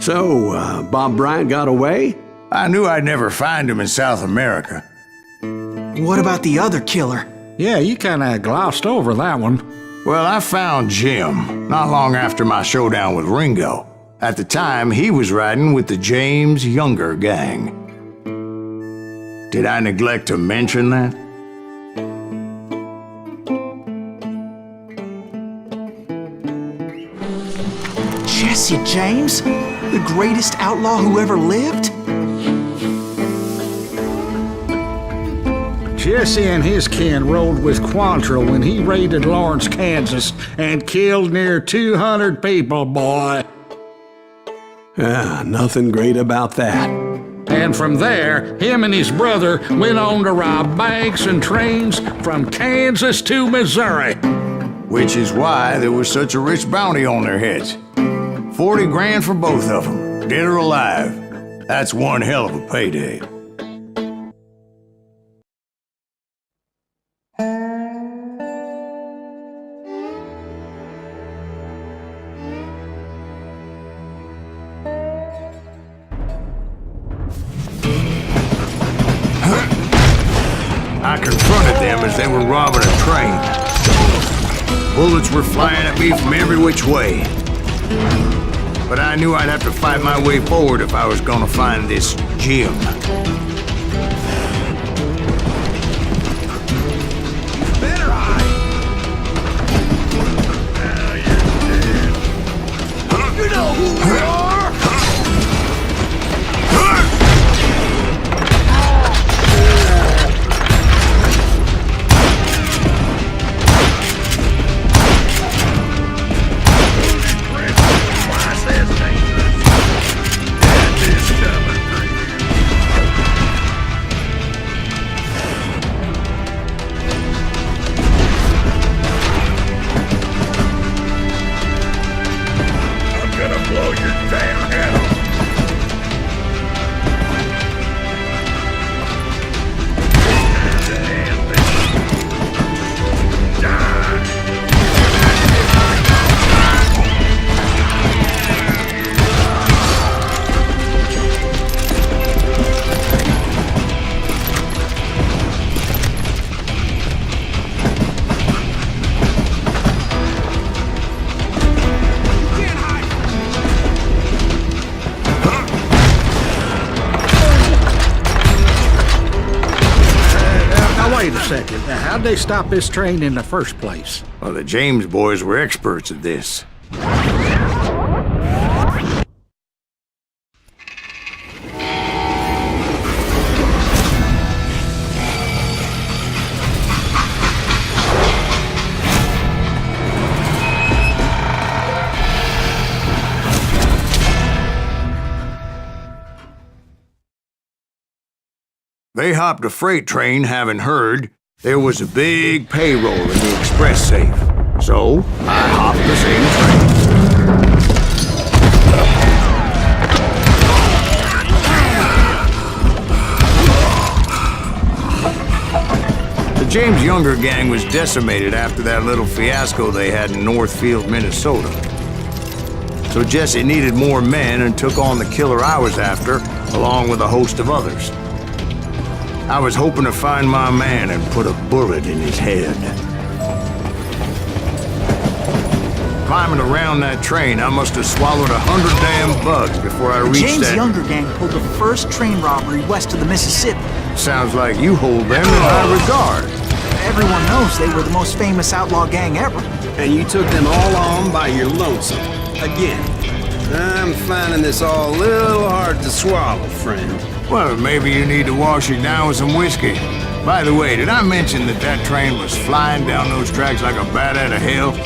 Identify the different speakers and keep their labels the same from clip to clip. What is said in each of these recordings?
Speaker 1: So, Bob Bryant got away?
Speaker 2: I knew I'd never find him in South America.
Speaker 3: What about the other killer?
Speaker 4: Yeah, you kinda glossed over that one.
Speaker 2: Well, I found Jim not long after my showdown with Ringo. At the time, he was riding with the James Younger gang. Did I neglect to mention that?
Speaker 3: Jesse James? The greatest outlaw who ever lived?
Speaker 4: Jesse and his kin rode with Quantrill when he raided Lawrence, Kansas, and killed near 200 people, boy.
Speaker 1: Nothing great about that.
Speaker 4: And from there, him and his brother went on to rob banks and trains from Kansas to Missouri.
Speaker 2: Which is why there was such a rich bounty on their heads. 40 grand for both of them, dead or alive. That's one hell of a payday. I confronted them as they were robbing a train. Bullets were flying at me from every which way. But I knew I'd have to fight my way forward if I was gonna find this Jim. Better hide! Now you're dead. You know who we are!
Speaker 4: Wait a second. How'd they stop this train in the first place?
Speaker 2: Well, the James boys were experts at this. They hopped a freight train, having heard there was a big payroll in the express safe. So, I hopped the same train. The James Younger gang was decimated after that little fiasco they had in Northfield, Minnesota. So Jesse needed more men and took on the killer I was after, along with a host of others. I was hoping to find my man and put a bullet in his head. Climbing around that train, I must have swallowed 100 damn bugs before I reached
Speaker 3: James
Speaker 2: that...
Speaker 3: Younger gang pulled the first train robbery west of the Mississippi.
Speaker 2: Sounds like you hold them in high regard.
Speaker 3: Everyone knows they were the most famous outlaw gang ever.
Speaker 1: And you took them all on by your lonesome. Again. I'm finding this all a little hard to swallow, friend.
Speaker 2: Well, maybe you need to wash it down with some whiskey. By the way, did I mention that that train was flying down those tracks like a bat out of hell?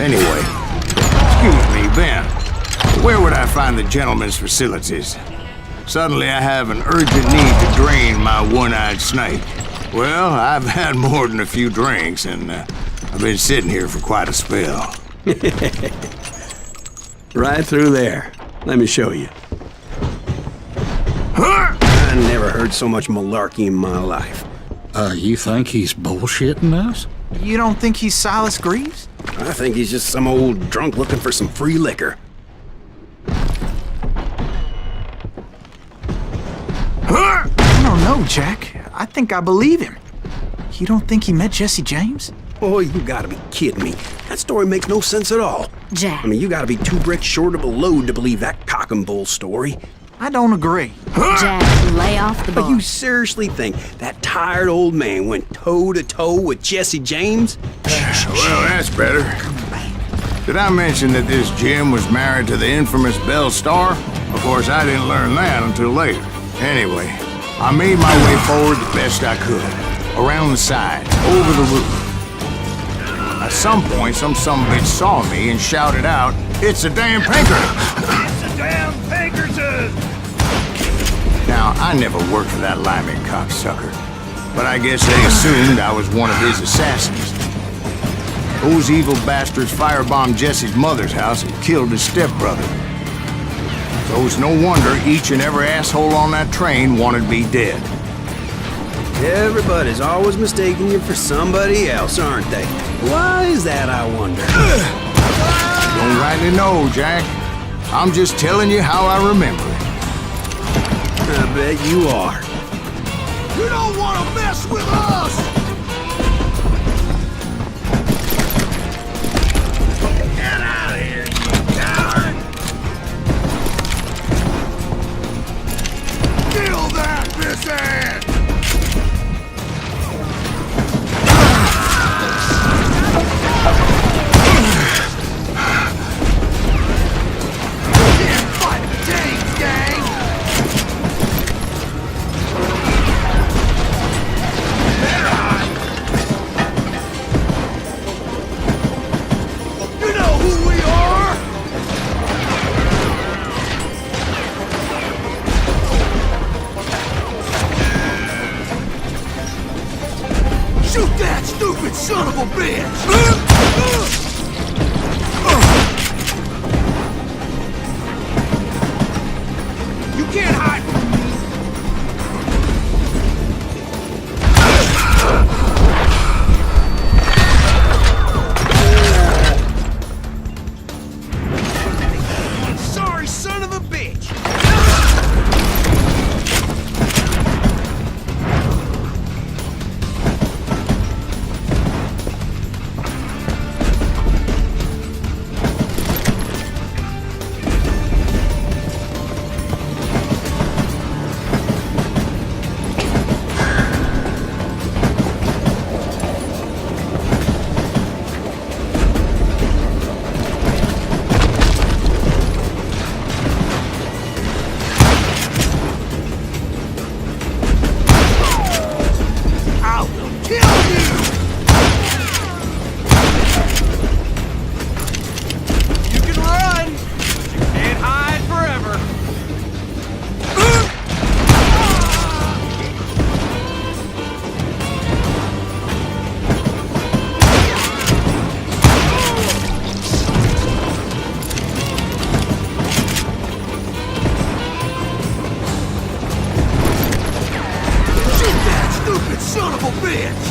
Speaker 2: Anyway, excuse me, Ben. Where would I find the gentleman's facilities? Suddenly I have an urgent need to drain my one-eyed snake. Well, I've had more than a few drinks, and I've been sitting here for quite a spell.
Speaker 1: Right through there. Let me show you. I never heard so much malarkey in my life.
Speaker 4: You think he's bullshitting us?
Speaker 3: You don't think he's Silas Greaves?
Speaker 1: I think he's just some old drunk looking for some free liquor.
Speaker 3: I don't know, Jack. I think I believe him. You don't think he met Jesse James?
Speaker 1: Oh, you gotta be kidding me. That story makes no sense at all.
Speaker 5: Jack.
Speaker 1: I mean, you gotta be 2 bricks short of a load to believe that cock and bull story.
Speaker 3: I don't agree.
Speaker 5: Jack, lay off the
Speaker 1: But
Speaker 5: bar.
Speaker 1: you seriously think that tired old man went toe-to-toe with Jesse James?
Speaker 2: Well, that's better. Did I mention that this Jim was married to the infamous Belle Starr? Of course, I didn't learn that until later. Anyway, I made my way forward the best I could. Around the sides, over the roof. At some point, some sumbitch saw me and shouted out, "It's a damn Pinkerton!"
Speaker 6: It's a damn Pinkerton!
Speaker 2: Now, I never worked for that limey cocksucker, but I guess they assumed I was one of his assassins. Those evil bastards firebombed Jesse's mother's house and killed his stepbrother. So it's no wonder each and every asshole on that train wanted me dead.
Speaker 1: Everybody's always mistaking you for somebody else, aren't they? Why is that, I wonder?
Speaker 2: Don't rightly know, Jack. I'm just telling you how I remember it.
Speaker 1: I bet you are.
Speaker 6: You don't want to mess with us! Get out of here, you coward! Kill that pissant! Can't fight the James gang! You know who we are! Shoot that stupid son of a bitch! You can't hide from me! Sorry, son of a bitch! I will kill you! You can run, but you can't hide forever. Shoot that stupid son of a bitch!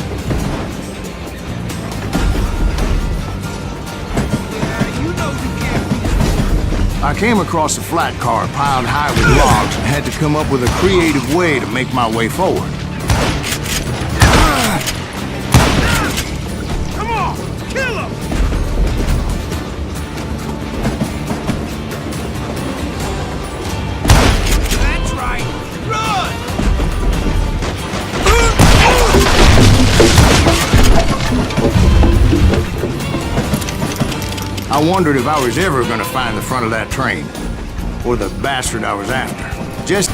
Speaker 6: Yeah, you know you can't.
Speaker 2: I came across a flat car piled high with logs and had to come up with a creative way to make my way forward.
Speaker 6: Come on, kill him! That's right, run!
Speaker 2: I wondered if I was ever going to find the front of that train, or the bastard I was after. Just...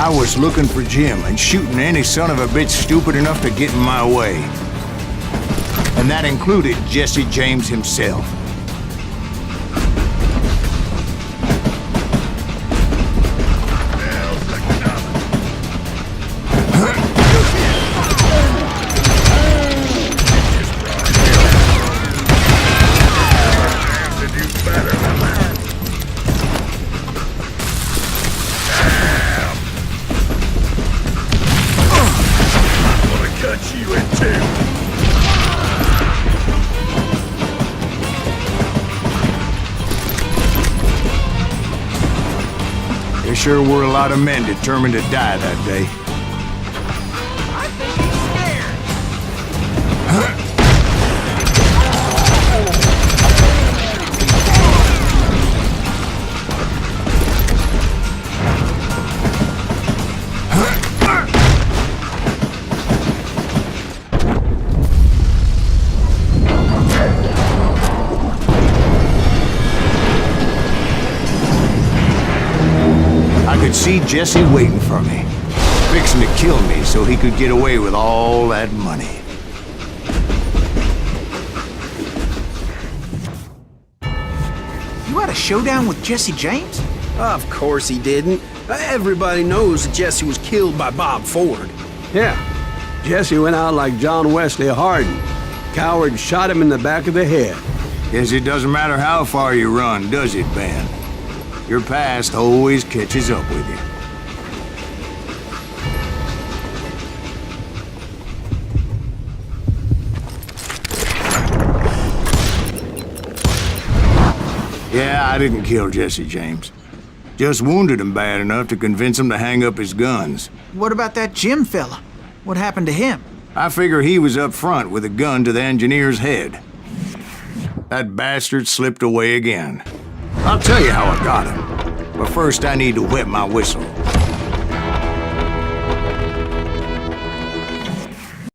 Speaker 2: I was looking for Jim and shooting any son of a bitch stupid enough to get in my way. And that included Jesse James himself. There sure were a lot of men determined to die that day.
Speaker 6: I think he's scared.
Speaker 2: I could see Jesse waiting for me, fixing to kill me so he could get away with all that money.
Speaker 3: You had a showdown with Jesse James?
Speaker 1: Of course he didn't. Everybody knows that Jesse was killed by Bob Ford.
Speaker 7: Yeah. Jesse went out like John Wesley Hardin. Coward shot him in the back of the head.
Speaker 2: Guess it doesn't matter how far you run, does it, Ben? Your past always catches up with you. Yeah, I didn't kill Jesse James. Just wounded him bad enough to convince him to hang up his guns.
Speaker 3: What about that Jim fella? What happened to him?
Speaker 2: I figure he was up front with a gun to the engineer's head. That bastard slipped away again. I'll tell you how I got him. But first I need to wet my whistle.